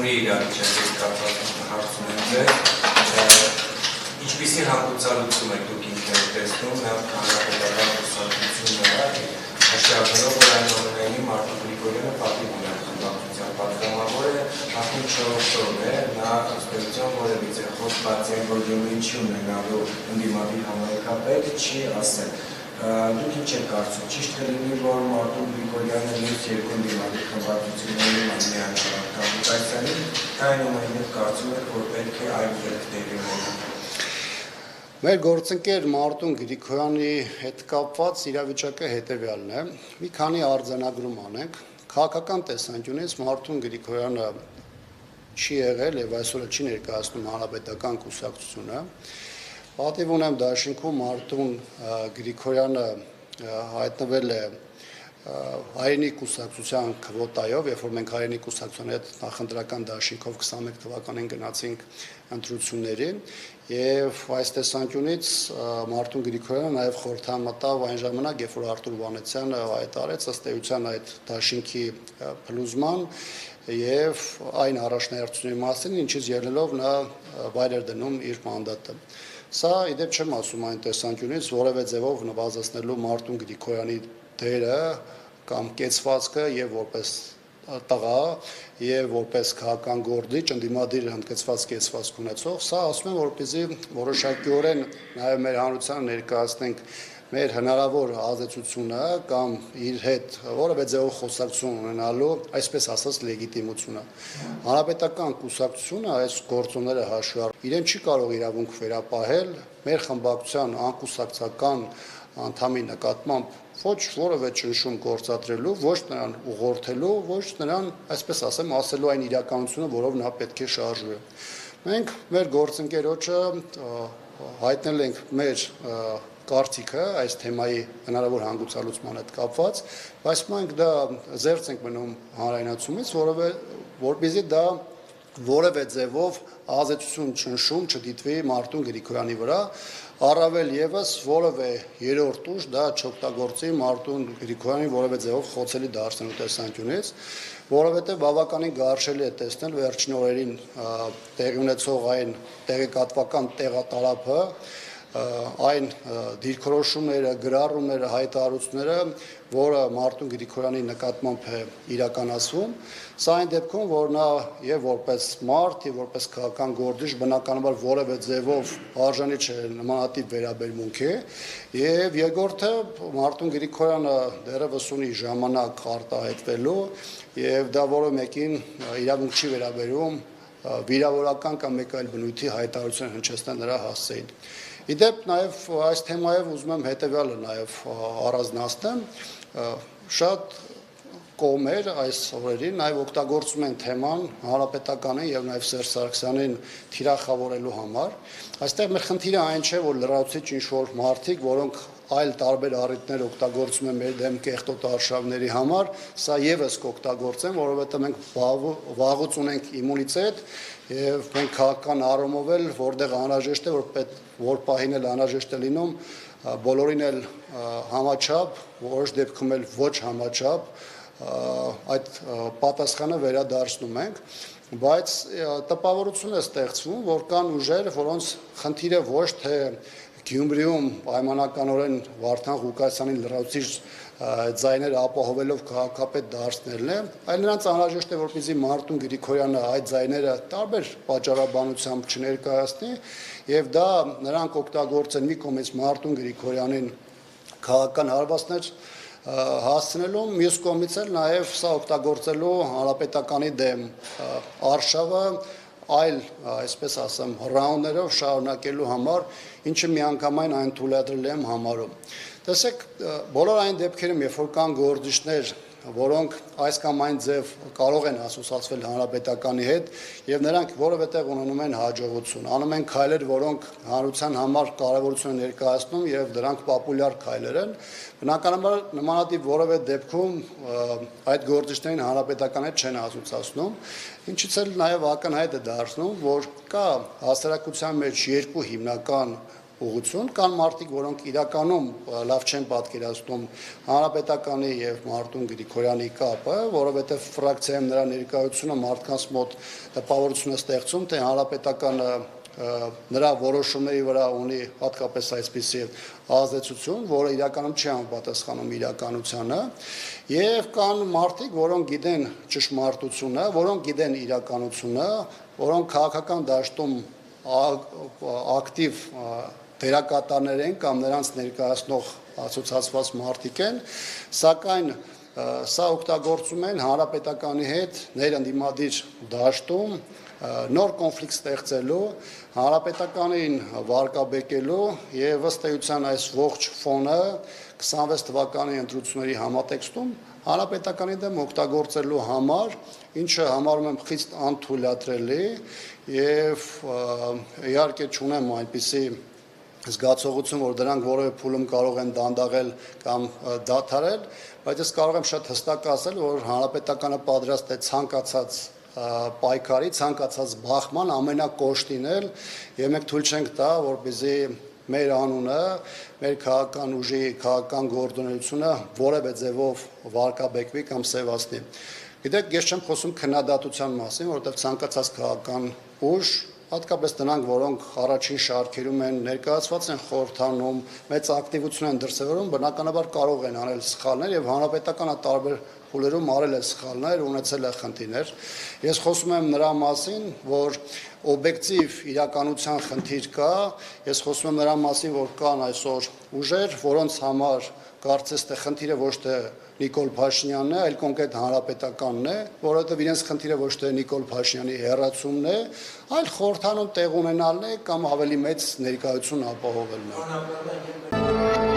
Գյումրի իրավիճակի կապված հարցում եմ ինչպիսի հանգուցալուծում եք դուք ինքներդ տեսնում հանրապետական կուսակցությունը հաշվառելով որ այնուամենայնիվ Մարտին Գրիգորյանը պատիվ ունի խմբակցության պատգամավորը արդեն 4 օր է նա ըստ որևիցե խոստացի են որ Գյումրին չի ունենալու ընդդիմադիր համայնքապետ չի ասել դուք ինչ եք կարծում ճիշտ կլինի որ Մարտին Գրիգորյանը մյուս երկու ընդդիմադիր խմբակցությունների միանշանակ կապիտալային դա այնուամենայնիվ կարծում եք որ պետք է այլ ձև տեղի ունենա Մեր գործընկեր Մարտին Գրիգորյանի հետ կապված իրավիճակը հետևյալն է։ Մի քանի արձանագրում անենք։ Քաղաքական տեսանկյունից Մարտին Գրիգորյանը չի եղել եւ այսօր չի ներկայացնում հանրապետական կուսակցությունը։ Պատիվ ունեմ դաշինքում Մարտին Գրիգորյանը հայտնվել է հայրենի կուսակցության քվոտայով, երբ որ մենք հայրենի կուսակցության հետ նախընտրական դաշինքով 21 թվականին գնացինք ընտրություններին եւ այս տեսանկյունից Մարտին Գրիգորյանը նաեւ խորհրդամտավ այն ժամանակ, երբ որ Արտուր Վանեցյանը հայտարարեց ըստ էության այդ դաշինքի փլուզման եւ այն առաջնահերթությունների մասին, ինչից ելնելով նա վայր էր դնում իր մանդատը։ Սա իդեպ չեմ ասում այն տեսանկյունից, որևէ ձևով նվազեցնելու Մարտին Գրիգորյանի դերը կամ կեցվածքը եւ որպես տղա եւ որպես քաղաքական գործիչ ընդդիմադիր հնդկեցված կեցվածք ունեցող, սա ասում եմ որպեսզի որոշակիորեն նաեւ մեր հանրությանը ներկայացնենք մեր հնարավոր ազդեցությունը կամ իր հետ որևէ ձևով խոսակցություն ունենալու, այսպես ասած, լեգիտիմությունը։ Հանրապետական կուսակցությունը այս գործոնները հաշվի առնելով իրեն չի կարող իրավունք վերապահել մեր խմբակցության անկուսակցական անդամի նկատմամբ ոչ որևէ ճնշում գործադրելու, ոչ նրան ուղղորդելու, ոչ նրան, այսպես ասեմ, ասելու այն իրականությունը, որով նա պետք է շարժվի։ Մենք մեր գործընկերոջը հայտնել ենք մեր կարծիքը այս թեմայի հնարավոր հանգուցալուծման հետ կապված, բայց մենք դա զերծ ենք մնում հանրայնացումից, որովհետեւ դա որևէ ձևով ազդեցություն ճնշում չդիտվի Մարտին Գրիգորյանի վրա, առավել եւս որևէ երրորդ ուժ դա չօգտագործի Մարտին Գրիգորյանի որևէ ձևով խոցելի դարձնելու տեսանկյունից, որովհետեւ բավականին գարշելի է տեսնել վերջին օրերին տեղի ունեցող այն տեղեկատվական տեղատարափը այն դիրքորոշումները, գրառումները, հայտարարությունները, որը Մարտին Գրիգորյանի նկատմամբ է իրականացվում, սա այն դեպքում, որ նա եւ որպես մարդ, եւ որպես քաղաքական գործիչ բնականաբար որևէ ձևով արժանի չէ նմանատիպ վերաբերմունքի, եւ երկրորդը Մարտին Գրիգորյանը դեռևս ունի ժամանակ արտահայտվելու եւ դա որը մեկին իրավունք չի վերաբերում վիրավորական կամ մեկ այլ բնույթի հայտարարություն հնչեցնել նրա հասցեին։ Իդեպ նաև այս թեմայով ուզում եմ հետևյալը նաև առանձնացնեմ, շատ կողմեր այս օրերին նաև օգտագործում են թեման հանրապետականին եւ նաև Սերժ Սարգսյանին թիրախավորելու համար։ Այստեղ մեր խնդիրը այն չէ, որ լրացուցիչ ինչ-որ մարդիկ, որոնք այլ տարբեր առիթներ օգտագործում են մեր դեմ կեղտոտ արշավների համար, սա եւս կօգտագործեն, որովհետեւ մենք վաղուց ունենք իմունիտետ եւ մենք քաղաքական առումով էլ որտեղ անհրաժեշտ է, որ պահին էլ անհրաժեշտ է լինում, բոլորին էլ համաչափ, որոշ դեպքում էլ ոչ համաչափ այդ պատասխանը վերադարձնում ենք, բայց տպավորություն է ստեղծվում, որ կան ուժեր, որոնց խնդիրը ոչ թե Գյումրիում պայմանականորեն Վարդան Ղուկասյանին լրացուցիչ ձայները ապահովելով քաղաքապետ դարձնելն է, այլ նրանց անհրաժեշտ է որպեսզի Մարտին Գրիգորյանը այդ ձայները տարբեր պատճառաբանությամբ չներկայացնի եւ դա նրանք օգտագործեն մի կողմից Մարտին Գրիգորյանին քաղաքական հարվածներ հասցնելու, մյուս կողմից էլ նաեւ սա օգտագործելու հանրապետականի դեմ արշավը այլ, այսպես ասեմ, ռաունդներով շարունակելու համար, ինչը միանգամայն այն թույլատրել եմ համարում։ Տեսեք, բոլոր այն դեպքերում, երբ որ կան գործիչներ, որոնք այս կամ այն ձև կարող են ասոցացվել հանրապետականի հետ եւ նրանք որևէ տեղ ունենում են հաջողություն, անում են քայլեր, որոնք հանրության համար կարեւորություն են ներկայացնում եւ դրանք պոպուլյար քայլեր են, բնականաբար նմանատիպ որևէ դեպքում այդ գործիչներին հանրապետական հետ չեն ասոցացնում, ինչից էլ նաեւ ակնհայտ է դարձնում, որ կա հասարակության մեջ երկու հիմնական ուղղություն, կան մարդիկ, որոնք իրականում լավ չեն պատկերացնում Հանրապետականի եւ Մարտուն Գրիգորյանի կապը, որովհետեւ ֆրակցիայում նրա ներկայությունը մարդկանց մոտ տպավորություն է ստեղծում, թե Հանրապետականը նրա որոշումների վրա ունի հատկապես այսպիսի ազդեցություն, որը իրականում չի համապատասխանում իրականությանը, եւ կան մարդիկ, որոնք գիտեն ճշմարտությունը, որոնք գիտեն իրականությունը, որոնք քաղաքական դաշտում ակտիվ դերակատարներ են կամ նրանց ներկայացնող ասոցիացված մարդիկ են, սակայն սա օգտագործում են Հանրապետականի հետ ներընդդիմադիր դաշտում նոր կոնֆլիկտ ստեղծելու, Հանրապետականին վարկաբեկելու եւ ըստ էության այս ողջ ֆոնը 26 թվականի ընտրությունների համատեքստում Հանրապետականի դեմ օգտագործելու համար, ինչը համարում եմ խիստ անթույլատրելի եւ իհարկե չունեմ այնպիսի զգացողություն, որ դրանք որևէ փուլում կարող են դանդաղել կամ դադարել, բայց ես կարող եմ շատ հստակ ասել, որ Հանրապետականը պատրաստ է ցանկացած պայքարի, ցանկացած բախման ամենակոշտին էլ եւ մենք թույլ չենք տա, որպեսզի մեր անունը, մեր քաղաքական ուժի, քաղաքական գործունեությունը որևէ ձևով վարկաբեկվի կամ սևացնի։ Գիտեք, ես չեմ խոսում քննադատության մասին, որովհետեւ ցանկացած քաղաքական ուժ, հատկապես նրանք, որոնք առաջին շարքերում են ներկայացված են խորհրդանում, մեծ ակտիվություն են դրսևորում, բնականաբար կարող են անել սխալներ եւ Հանրապետականը տարբեր փուլերում արել է սխալներ, ունեցել է խնդիրներ։ Ես խոսում եմ նրա մասին, որ օբյեկտիվ իրականության խնդիր կա, ես խոսում եմ նրա մասին, որ կան այսօր ուժեր, որոնց համար կարծես թե խնդիրը ոչ թե Նիկոլ Փաշինյանն է, այլ կոնկրետ Հանրապետականն է, որովհետև իրենց խնդիրը ոչ թե Նիկոլ Փաշինյանի հեռացումն է, այլ խորհրդանում տեղ ունենալն է կամ ավելի մեծ ներկայություն ապահովելն է։